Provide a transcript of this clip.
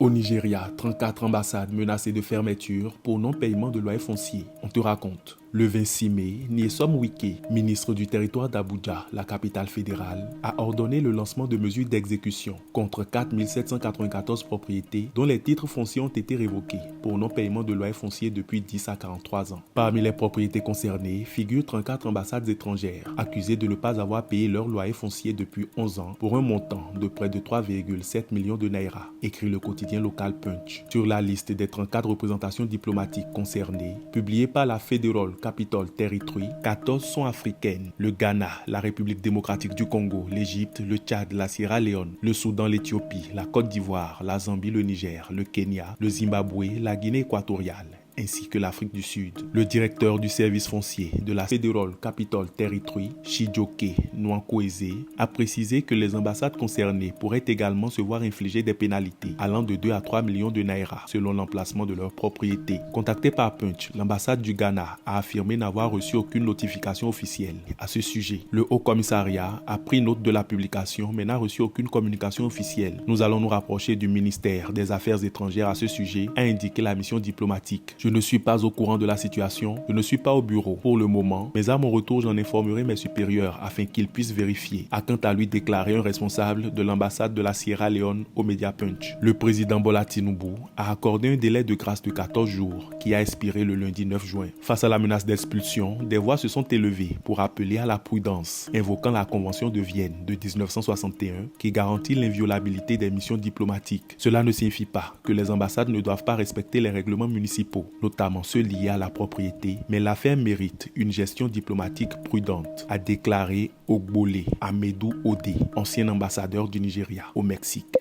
Au Nigeria, 34 ambassades menacées de fermeture pour non-paiement de loyer foncier. On te raconte. Le 26 mai, Nyesom Wike, ministre du territoire d'Abuja, la capitale fédérale, a ordonné le lancement de mesures d'exécution contre 4 794 propriétés dont les titres fonciers ont été révoqués pour non-paiement de loyer foncier depuis 10 à 43 ans. Parmi les propriétés concernées figurent 34 ambassades étrangères accusées de ne pas avoir payé leur loyer foncier depuis 11 ans pour un montant de près de 3,7 millions de naira, écrit le quotidien local Punch. Sur la liste des 34 représentations diplomatiques concernées, publiée par la Federal Capital Territory, 14 sont africaines. Le Ghana, la République démocratique du Congo, l'Égypte, le Tchad, la Sierra Leone, le Soudan, l'Éthiopie, la Côte d'Ivoire, la Zambie, le Niger, le Kenya, le Zimbabwe, la Guinée équatoriale, ainsi que l'Afrique du Sud. Le directeur du service foncier de la Federal Capital Territory, Chijioke Nwankweze, a précisé que les ambassades concernées pourraient également se voir infliger des pénalités allant de 2 à 3 millions de naira selon l'emplacement de leur propriété. Contacté par Punch, l'ambassade du Ghana a affirmé n'avoir reçu aucune notification officielle à ce sujet. Le Haut Commissariat a pris note de la publication mais n'a reçu aucune communication officielle. Nous allons nous rapprocher du ministère des Affaires étrangères à ce sujet, a indiqué la mission diplomatique. Je ne suis pas au courant de la situation, je ne suis pas au bureau pour le moment, mais à mon retour, j'en informerai mes supérieurs afin qu'ils puissent vérifier, a quant à lui déclaré un responsable de l'ambassade de la Sierra Leone au Media Punch. Le président Bola Tinubu a accordé un délai de grâce de 14 jours qui a expiré le lundi 9 juin. Face à la menace d'expulsion, des voix se sont élevées pour appeler à la prudence, invoquant la Convention de Vienne de 1961 qui garantit l'inviolabilité des missions diplomatiques. Cela ne signifie pas que les ambassades ne doivent pas respecter les règlements municipaux, notamment ceux liés à la propriété, mais l'affaire mérite une gestion diplomatique prudente, a déclaré Ogbole Amedou Ode, ancien ambassadeur du Nigeria au Mexique.